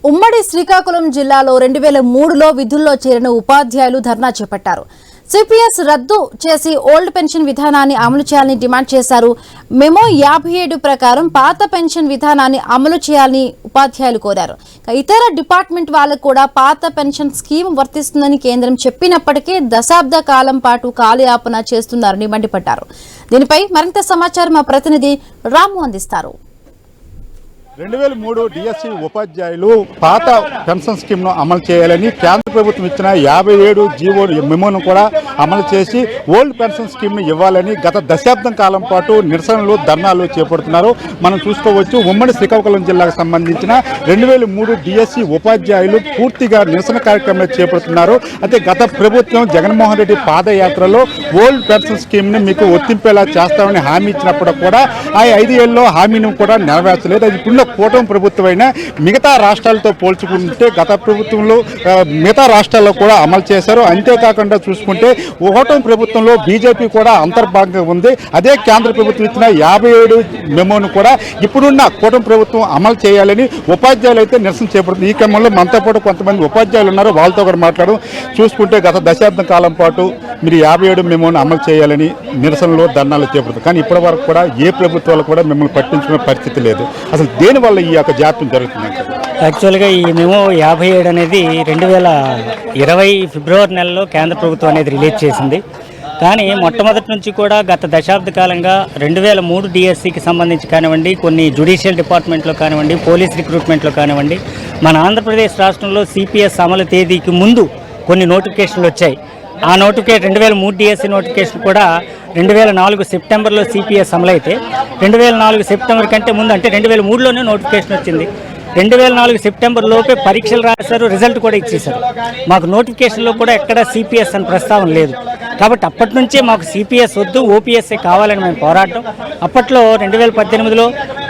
ఉమ్మడి శ్రీకాకుళం జిల్లాలో 2003లో విధుల్లో చేరిన ఉపాధ్యాయులు ధర్నా చేపట్టారు. సిపిఎస్ రద్దు చేసి ఓల్డ్ పెన్షన్ విధానాన్ని అమలు చేయాలని డిమాండ్ చేశారు. మెమో 57 ప్రకారం పాత పెన్షన్ విధానాన్ని అమలు చేయాలని ఉపాధ్యాయులు కోరారు. ఇతర డిపార్ట్మెంట్ వాళ్లకు కూడా పాత పెన్షన్ స్కీమ్ వర్తిస్తుందని కేంద్రం చెప్పినప్పటికీ దశాబ్ద కాలం పాటు కాలయాపన చేస్తున్నారని మండిపడ్డారు. దీనిపై మరింత సమాచారం మా ప్రతినిధి రాము అందిస్తారు. 2003 డిఎస్సి ఉపాధ్యాయులు పాత పెన్షన్ స్కీమ్ను అమలు చేయాలని కేంద్ర ప్రభుత్వం ఇచ్చిన 57 జీవో మెమోను కూడా అమలు చేసి ఓల్డ్ పెన్షన్ స్కీమ్ను ఇవ్వాలని గత దశాబ్దం కాలం పాటు నిరసనలు ధర్నాలు చేపడుతున్నారు. మనం చూసుకోవచ్చు, ఉమ్మడి శ్రీకాకుళం జిల్లాకు సంబంధించిన 2003 డిఎస్సి ఉపాధ్యాయులు పూర్తిగా నిరసన కార్యక్రమాలు చేపడుతున్నారు. అయితే గత ప్రభుత్వం జగన్మోహన్ రెడ్డి పాదయాత్రలో ఓల్డ్ పెన్షన్ స్కీమ్ని మీకు వర్తింపేలా చేస్తామని హామీ ఇచ్చినప్పుడు కూడా ఆ 5 ఏళ్ళలో హామీని కూడా నెరవేర్చలేదు. అది ఇప్పుడు కూటమి ప్రభుత్వం అయినా మిగతా రాష్ట్రాలతో పోల్చుకుంటే గత ప్రభుత్వంలో మిగతా రాష్ట్రాల్లో కూడా అమలు చేశారు. అంతేకాకుండా చూసుకుంటే కూటమి ప్రభుత్వంలో బీజేపీ కూడా అంతర్భాగంగా ఉంది. అదే కేంద్ర ప్రభుత్వం ఇచ్చిన 57 మెమోను కూడా ఇప్పుడున్న కూటమి ప్రభుత్వం అమలు చేయాలని ఉపాధ్యాయులు అయితే నిరసన చేపడుతుంది. ఈ క్రమంలో మనతో పాటు కొంతమంది ఉపాధ్యాయులు ఉన్నారు, వాళ్ళతో కూడా మాట్లాడడం. చూసుకుంటే గత దశాబ్దం కాలం పాటు మీరు 57 మెమోను అమలు చేయాలని నిరసనలో ధర్నాలు చేపడుతుంది. కానీ ఇప్పటి వరకు కూడా ఏ ప్రభుత్వాలు కూడా మిమ్మల్ని పట్టించుకునే పరిస్థితి లేదు. అసలు దేనివల్ల ఈ యొక్క జాప్యం జరుగుతుంది? యాక్చువల్గా ఈ మెమో 57 అనేది 2020 ఫిబ్రవరి నెలలో కేంద్ర ప్రభుత్వం అనేది రిలీజ్ చేసింది. కానీ మొట్టమొదటి నుంచి కూడా గత దశాబ్ద కాలంగా 2003 డిఎస్సికి సంబంధించి కానివ్వండి, కొన్ని జ్యుడిషియల్ డిపార్ట్మెంట్లో కానివ్వండి, పోలీస్ రిక్రూట్మెంట్లో కానివ్వండి, మన ఆంధ్రప్రదేశ్ రాష్ట్రంలో సిపిఎస్ అమలు తేదీకి ముందు కొన్ని నోటిఫికేషన్లు వచ్చాయి. ఆ నోటిఫికేషన్ 2003 డిఎస్సి నోటిఫికేషన్ కూడా 2004 సెప్టెంబర్లో సిపిఎస్ అమలైతే 2004 సెప్టెంబర్ కంటే ముందు అంటే 2003లోనే నోటిఫికేషన్ వచ్చింది. 2004 సెప్టెంబర్ లోపే పరీక్షలు రాశారు, రిజల్ట్ కూడా ఇచ్చేశారు. మాకు నోటిఫికేషన్లో కూడా ఎక్కడ సిపిఎస్ అని ప్రస్తావన లేదు. కాబట్టి అప్పటి నుంచే మాకు సిపిఎస్ వద్దు, ఓపీఎస్ఏ కావాలని మేము పోరాటం. అప్పట్లో 2018లో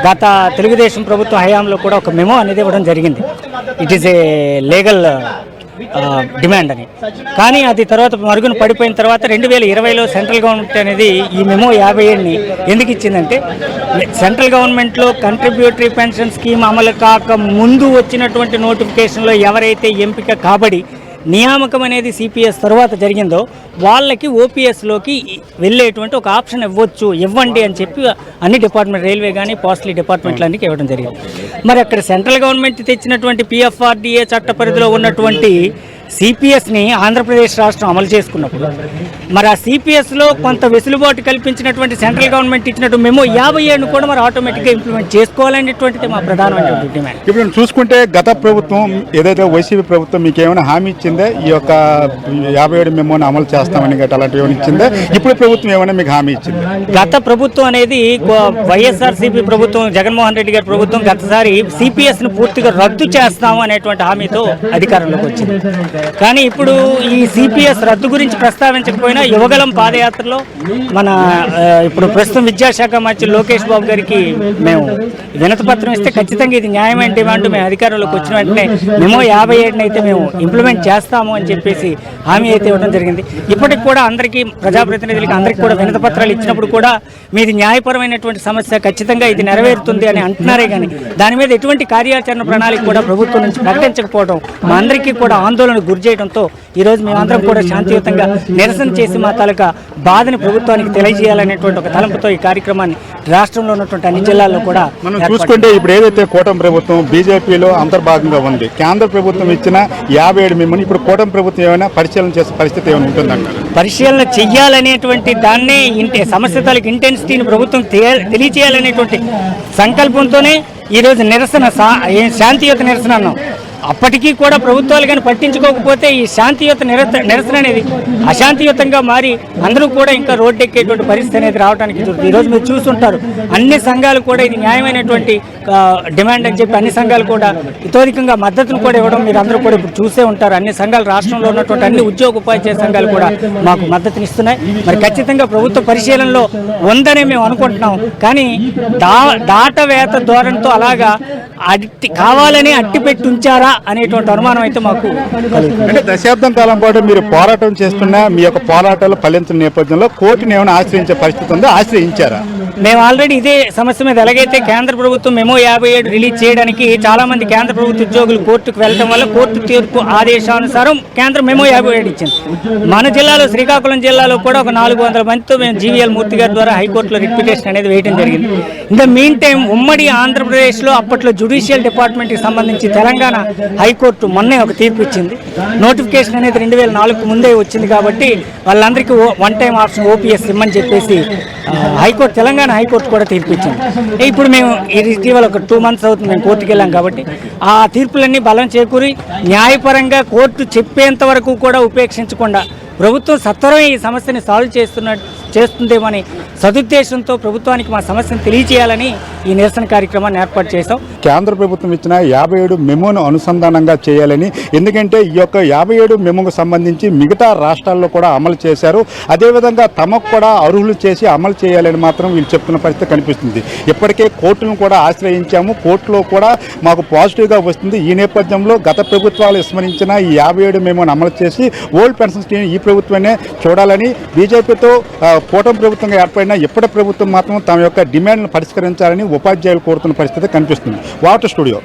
గత తెలుగుదేశం ప్రభుత్వం హయాంలో కూడా ఒక మెమో అనేది ఇవ్వడం జరిగింది. It is a legal demand అని. కానీ అది తర్వాత మరుగున పడిపోయిన తర్వాత 2020లో సెంట్రల్ గవర్నమెంట్ అనేది ఈ మెమో 57ని ఎందుకు ఇచ్చిందంటే, సెంట్రల్ గవర్నమెంట్లో కంట్రిబ్యూటరీ పెన్షన్ స్కీమ్ అమలు కాక ముందు వచ్చినటువంటి నోటిఫికేషన్లో ఎవరైతే ఎంపిక కాబడి నియామకం అనేది సిపిఎస్ తర్వాత జరిగిందో వాళ్ళకి ఓపీఎస్లోకి వెళ్ళేటువంటి ఒక ఆప్షన్ ఇవ్వండి అని చెప్పి అన్ని డిపార్ట్మెంట్, రైల్వే కానీ పోస్టల్ డిపార్ట్మెంట్లన్నీ ఇవ్వడం జరిగింది. మరి అక్కడ సెంట్రల్ గవర్నమెంట్ తెచ్చినటువంటి పిఎఫ్ఆర్డిఏ చట్ట పరిధిలో ఉన్నటువంటి సిపిఎస్ని ఆంధ్రప్రదేశ్ రాష్ట్రం అమలు చేసుకున్నప్పుడు మరి ఆ సిపిఎస్లో కొంత వెసులుబాటు కల్పించినటువంటి సెంట్రల్ గవర్నమెంట్ ఇచ్చినట్టు మేము 57ను కూడా మరి ఆటోమేటిక్గా ఇంప్లిమెంట్ చేసుకోవాలనేటువంటిది మా ప్రధానమైన డిమాండ్. ఇప్పుడు చూసుకుంటే గత ప్రభుత్వం ఏదైతే వైసీపీ ప్రభుత్వం మీకు ఏమైనా హామీ ఇచ్చిందే ఈ యొక్క 57 మెమోని అమలు చేస్తామని గట్రా అలాంటివి ఏమైనా ఇచ్చిందే? ఇప్పుడు ప్రభుత్వం ఏమైనా మీకు హామీ ఇచ్చింది? గత ప్రభుత్వం అనేది వైఎస్ఆర్సీపీ ప్రభుత్వం, జగన్మోహన్ రెడ్డి గారి ప్రభుత్వం గతసారి సిపిఎస్ను పూర్తిగా రద్దు చేస్తాము అనేటువంటి హామీతో అధికారంలోకి వచ్చింది. కానీ ఇప్పుడు ఈ సిపిఎస్ రద్దు గురించి ప్రస్తావించకపోయినా యువగలం పాదయాత్రలో మన ఇప్పుడు ప్రస్తుతం విద్యాశాఖ మంత్రి లోకేష్ బాబు గారికి మేము వినతిపత్రం ఇస్తే ఖచ్చితంగా ఇది న్యాయమైన డిమాండ్, మేము అధికారంలోకి వచ్చిన వెంటనే మేము 57ని అయితే మేము ఇంప్లిమెంట్ చేస్తాము అని చెప్పేసి హామీ అయితే ఇవ్వడం జరిగింది. ఇప్పటికి కూడా అందరికీ ప్రజాప్రతినిధులకి అందరికీ కూడా వినతిపత్రాలు ఇచ్చినప్పుడు కూడా మీది న్యాయపరమైనటువంటి సమస్య, ఖచ్చితంగా ఇది నెరవేరుతుంది అని అంటున్నారే కానీ దాని మీద ఎటువంటి కార్యాచరణ ప్రణాళిక కూడా ప్రభుత్వం నుంచి ప్రకటించకపోవడం మా అందరికీ కూడా ఆందోళన గురి చేయడంతో ఈరోజు మేమందరం కూడా శాంతియుతంగా నిరసన చేసి మా తాలూకా బాధని ప్రభుత్వానికి తెలియజేయాలనేటువంటి ఒక తలంపుతో ఈ కార్యక్రమాన్ని రాష్ట్రంలో ఉన్నటువంటి అన్ని జిల్లాల్లో కూడా మనం చూసుకుంటే ఇప్పుడు ఏదైతే కూటమి ప్రభుత్వం బీజేపీలో అంతర్భాగంగా ఉంది, కేంద్ర ప్రభుత్వం ఇచ్చిన 57 మెమోని ఇప్పుడు కూటమి ప్రభుత్వం ఏమైనా పరిశీలన చేసే పరిస్థితి ఏమైనా ఉంటుందంటారు? పరిశీలన చెయ్యాలనేటువంటి దాన్నే సమస్య తాలూకు ఇంటెన్సిటీని ప్రభుత్వం తెలియచేయాలనేటువంటి సంకల్పంతోనే ఈరోజు నిరసన శాంతియుత నిరసన అన్నాం. అప్పటికీ కూడా ప్రభుత్వాలు కానీ పట్టించుకోకపోతే ఈ శాంతియుత నిరసన అనేది అశాంతియుతంగా మారి అందరూ కూడా ఇంకా రోడ్డెక్కేటువంటి పరిస్థితి అనేది రావడానికి జరుగుతుంది. ఈరోజు మీరు చూస్తుంటారు, అన్ని సంఘాలు కూడా ఇది న్యాయమైనటువంటి డిమాండ్ అని చెప్పి అన్ని సంఘాలు కూడా ఇతోధికంగా మద్దతును కూడా ఇవ్వడం మీరు అందరూ కూడా ఇప్పుడు చూసే ఉంటారు. అన్ని సంఘాలు, రాష్ట్రంలో ఉన్నటువంటి అన్ని ఉద్యోగ ఉపాధ్యాయ సంఘాలు కూడా మాకు మద్దతునిస్తున్నాయి. మరి ఖచ్చితంగా ప్రభుత్వ పరిశీలనలో ఉందని మేము అనుకుంటున్నాం. కానీ దాటవేత ధోరణితో అలాగా కావాలని అట్టి పెట్టి ఉంచారా అనేటువంటి అనుమానం అయితే మాకు కలుగుతుంది. అంటే దశాబ్దం కాలం పాటు మీరు పోరాటం చేస్తున్న మీ యొక్క పోరాటాలు ఫలించిన నేపథ్యంలో కోర్టుని ఏమైనా ఆశ్రయించే పరిస్థితి ఉందో ఆశ్రయించారా? మేము ఆల్రెడీ ఇదే సమస్య మీద ఎలాగైతే కేంద్ర ప్రభుత్వం మెమో 57 రిలీజ్ చేయడానికి చాలా మంది కేంద్ర ప్రభుత్వ ఉద్యోగులు కోర్టుకు వెళ్ళడం వల్ల కోర్టు తీర్పు ఆదేశానుసారం కేంద్రం మెమో 57 ఇచ్చింది. మన జిల్లాలో శ్రీకాకుళం జిల్లాలో కూడా ఒక 400 మందితో మేము జీవీఎల్ మూర్తి గారి ద్వారా హైకోర్టులో రిపిటేషన్ అనేది వేయడం జరిగింది. ఇన్ ద మీన్ టైం ఉమ్మడి ఆంధ్రప్రదేశ్లో అప్పట్లో జ్యుడిషియల్ డిపార్ట్మెంట్కి సంబంధించి తెలంగాణ హైకోర్టు మొన్నే ఒక తీర్పు ఇచ్చింది. నోటిఫికేషన్ అనేది 2004 ముందే వచ్చింది కాబట్టి వాళ్ళందరికీ వన్ టైం ఆప్షన్ ఓపీఎస్ ఇమ్మని చెప్పేసి హైకోర్టు తెలంగాణ హైకోర్టు కూడా తీర్పు ఇచ్చింది. ఇప్పుడు మేము ఇటీవల ఒక 2 months అవుతుంది మేము కోర్టుకు వెళ్ళాం కాబట్టి ఆ తీర్పులన్నీ బలం చేకూరి న్యాయపరంగా కోర్టు చెప్పేంత వరకు కూడా ఉపేక్షించకుండా ప్రభుత్వం సత్వరం ఈ సమస్యని సాల్వ్ చేస్తుందేమని సదుద్దేశంతో ప్రభుత్వానికి మా సమస్యను తెలియజేయాలని ఈ నిరసన కార్యక్రమాన్ని ఏర్పాటు చేశాం. కేంద్ర ప్రభుత్వం ఇచ్చిన 57 మెమోను అనుసంధానంగా చేయాలని, ఎందుకంటే ఈ యొక్క 57 మెమోకు సంబంధించి మిగతా రాష్ట్రాల్లో కూడా అమలు చేశారు. అదేవిధంగా తమకు కూడా అర్హులు చేసి అమలు చేయాలని మాత్రం వీళ్ళు చెప్తున్న పరిస్థితి కనిపిస్తుంది. ఇప్పటికే కోర్టులను కూడా ఆశ్రయించాము, కోర్టులో కూడా మాకు పాజిటివ్గా వస్తుంది. ఈ నేపథ్యంలో గత ప్రభుత్వాలు విస్మరించిన ఈ 57 మెమోను అమలు చేసి ఓల్డ్ పెన్షన్ స్కీమ్ ఈ ప్రభుత్వమే చూడాలని, బీజేపీతో కూటమి ప్రభుత్వంగా ఏర్పడిన ఇప్పటి ప్రభుత్వం మాత్రం తమ యొక్క డిమాండ్లను పరిష్కరించాలని ఉపాధ్యాయులు కోరుతున్న పరిస్థితి కనిపిస్తుంది. Water studio.